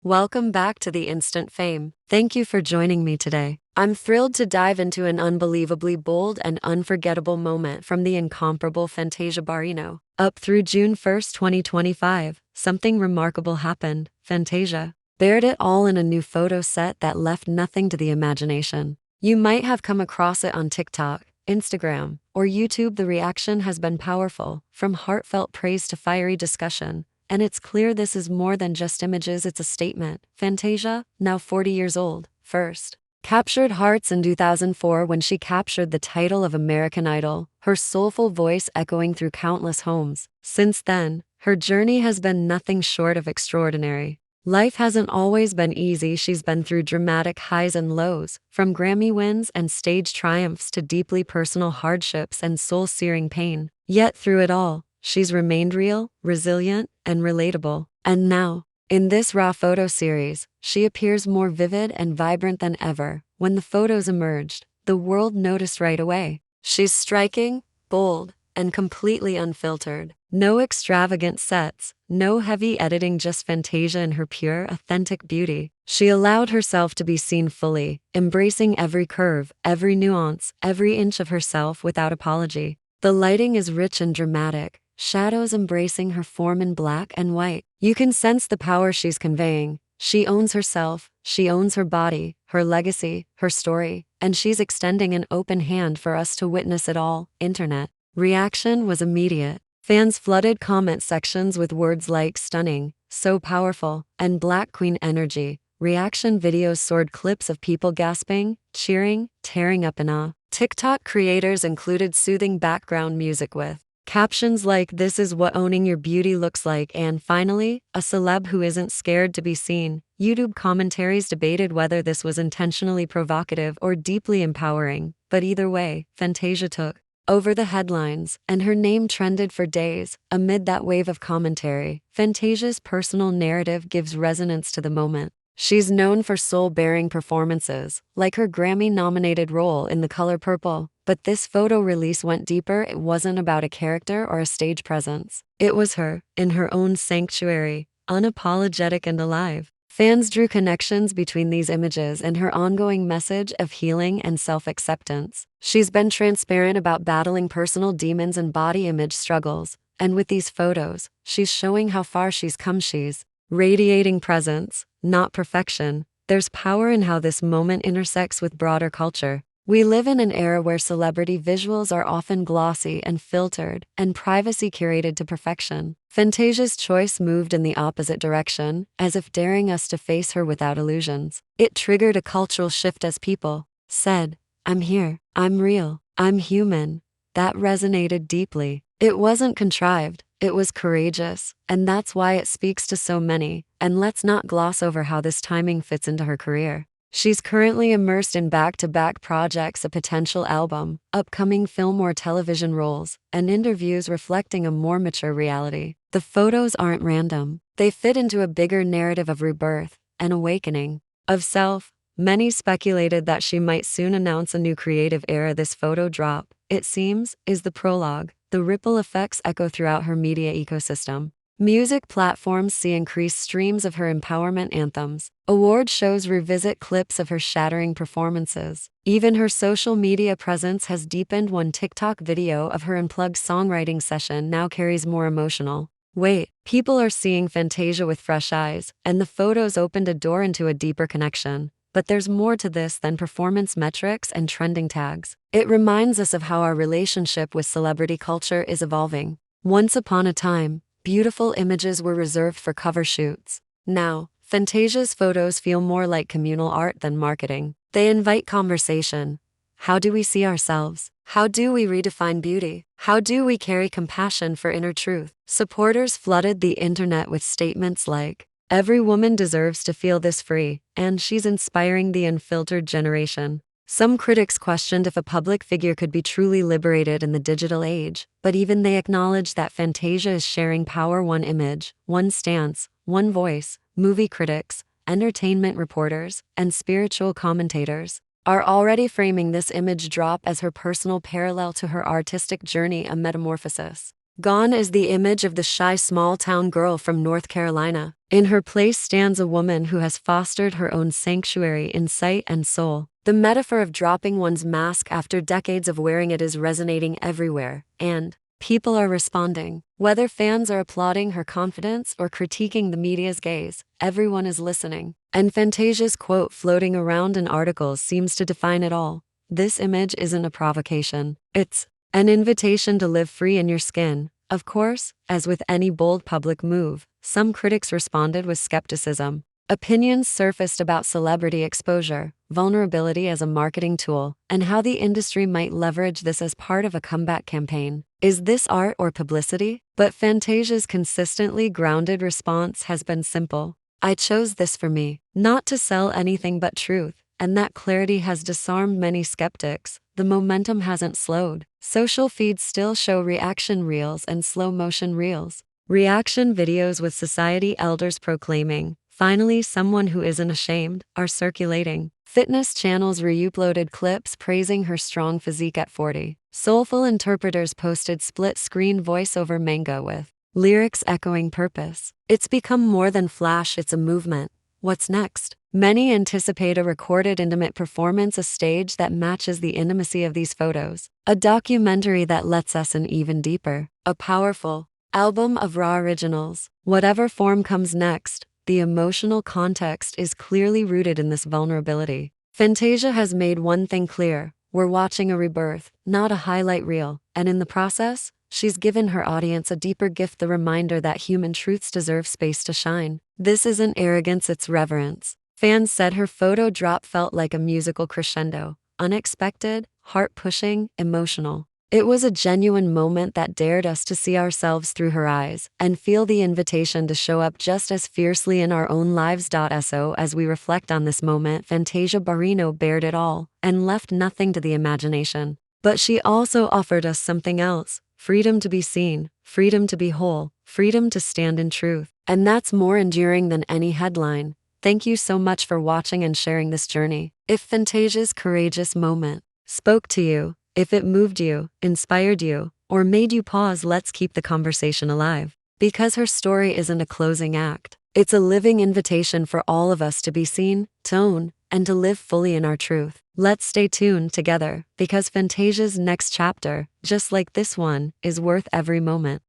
Welcome back to the Instant Fame. Thank you for joining me today. I'm thrilled to dive into an unbelievably bold and unforgettable moment from the incomparable Fantasia Barrino. Up through June 1st, 2025, something remarkable happened. Fantasia bared it all in a new photo set that left nothing to the imagination. You might have come across it on TikTok, Instagram, or YouTube. The reaction has been powerful, from heartfelt praise to fiery discussion. And it's clear this is more than just images, it's a statement. Fantasia, now 40 years old, first captured hearts in 2004 when she captured the title of American Idol, her soulful voice echoing through countless homes. Since then, her journey has been nothing short of extraordinary. Life hasn't always been easy. She's been through dramatic highs and lows, from Grammy wins and stage triumphs to deeply personal hardships and soul-searing pain. Yet through it all, she's remained real, resilient, and relatable. And now, in this raw photo series, she appears more vivid and vibrant than ever. When the photos emerged, the world noticed right away. She's striking, bold, and completely unfiltered. No extravagant sets, no heavy editing, just Fantasia in her pure, authentic beauty. She allowed herself to be seen fully, embracing every curve, every nuance, every inch of herself without apology. The lighting is rich and dramatic, shadows embracing her form in black and white. You can sense the power she's conveying. She owns herself, she owns her body, her legacy, her story, and she's extending an open hand for us to witness it all. Internet reaction was immediate. Fans flooded comment sections with words like stunning, so powerful, and Black Queen energy. Reaction videos soared, clips of people gasping, cheering, tearing up in awe. TikTok creators included soothing background music with captions like "This is what owning your beauty looks like," and finally, "A celeb who isn't scared to be seen." YouTube commentaries debated whether this was intentionally provocative or deeply empowering, but either way, Fantasia took over the headlines, and her name trended for days. Amid that wave of commentary, Fantasia's personal narrative gives resonance to the moment. She's known for soul-bearing performances, like her Grammy-nominated role in The Color Purple. But this photo release went deeper. It wasn't about a character or a stage presence. It was her, in her own sanctuary, unapologetic and alive. Fans drew connections between these images and her ongoing message of healing and self-acceptance. She's been transparent about battling personal demons and body image struggles, and with these photos, she's showing how far she's come. She's radiating presence, not perfection. There's power in how this moment intersects with broader culture. We live in an era where celebrity visuals are often glossy and filtered, and privacy curated to perfection. Fantasia's choice moved in the opposite direction, as if daring us to face her without illusions. It triggered a cultural shift as people said, "I'm here, I'm real, I'm human." That resonated deeply. It wasn't contrived, it was courageous, and that's why it speaks to so many. And let's not gloss over how this timing fits into her career. She's currently immersed in back-to-back projects, a potential album, upcoming film or television roles, and interviews reflecting a more mature reality. The photos aren't random. They fit into a bigger narrative of rebirth, an awakening of self. Many speculated that she might soon announce a new creative era. This photo drop, it seems, is the prologue. The ripple effects echo throughout her media ecosystem. Music platforms see increased streams of her empowerment anthems. Award shows revisit clips of her shattering performances. Even her social media presence has deepened. One TikTok video of her unplugged songwriting session now carries more emotional weight. People are seeing Fantasia with fresh eyes, and the photos opened a door into a deeper connection. But there's more to this than performance metrics and trending tags. It reminds us of how our relationship with celebrity culture is evolving. Once upon a time, beautiful images were reserved for cover shoots. Now, Fantasia's photos feel more like communal art than marketing. They invite conversation. How do we see ourselves? How do we redefine beauty? How do we carry compassion for inner truth? Supporters flooded the internet with statements like, "Every woman deserves to feel this free," and "She's inspiring the unfiltered generation." Some critics questioned if a public figure could be truly liberated in the digital age, but even they acknowledge that Fantasia is sharing power. One image, one stance, one voice. Movie critics, entertainment reporters, and spiritual commentators are already framing this image drop as her personal parallel to her artistic journey, a metamorphosis. Gone is the image of the shy small-town girl from North Carolina, In her place stands a woman who has fostered her own sanctuary in sight and soul. The metaphor of dropping one's mask after decades of wearing it is resonating everywhere, and people are responding. Whether fans are applauding her confidence or critiquing the media's gaze, everyone is listening. And Fantasia's quote floating around in articles seems to define it all. This image isn't a provocation. It's an invitation to live free in your skin. Of course, as with any bold public move, some critics responded with skepticism. Opinions surfaced about celebrity exposure, vulnerability as a marketing tool, and how the industry might leverage this as part of a comeback campaign. Is this art or publicity? But Fantasia's consistently grounded response has been simple. I chose this for me, not to sell anything but truth, and that clarity has disarmed many skeptics. The momentum hasn't slowed. Social feeds still show reaction reels and slow-motion reels. Reaction videos with society elders proclaiming, "Finally someone who isn't ashamed," are circulating. Fitness channels re-uploaded clips praising her strong physique at 40. Soulful interpreters posted split-screen voiceover manga with lyrics echoing purpose. It's become more than flash, it's a movement. What's next? Many anticipate a recorded intimate performance, a stage that matches the intimacy of these photos, a documentary that lets us in even deeper, a powerful album of raw originals. Whatever form comes next, the emotional context is clearly rooted in this vulnerability. Fantasia has made one thing clear: we're watching a rebirth, not a highlight reel, and in the process, she's given her audience a deeper gift, the reminder that human truths deserve space to shine. This isn't arrogance, it's reverence. Fans said her photo drop felt like a musical crescendo, unexpected, heart-pushing, emotional. It was a genuine moment that dared us to see ourselves through her eyes and feel the invitation to show up just as fiercely in our own lives. So as we reflect on this moment, Fantasia Barrino bared it all and left nothing to the imagination. But she also offered us something else: freedom to be seen, freedom to be whole, freedom to stand in truth. And that's more enduring than any headline. Thank you so much for watching and sharing this journey. If Fantasia's courageous moment spoke to you, if it moved you, inspired you, or made you pause, let's keep the conversation alive. Because her story isn't a closing act. It's a living invitation for all of us to be seen, to own, and to live fully in our truth. Let's stay tuned together, because Fantasia's next chapter, just like this one, is worth every moment.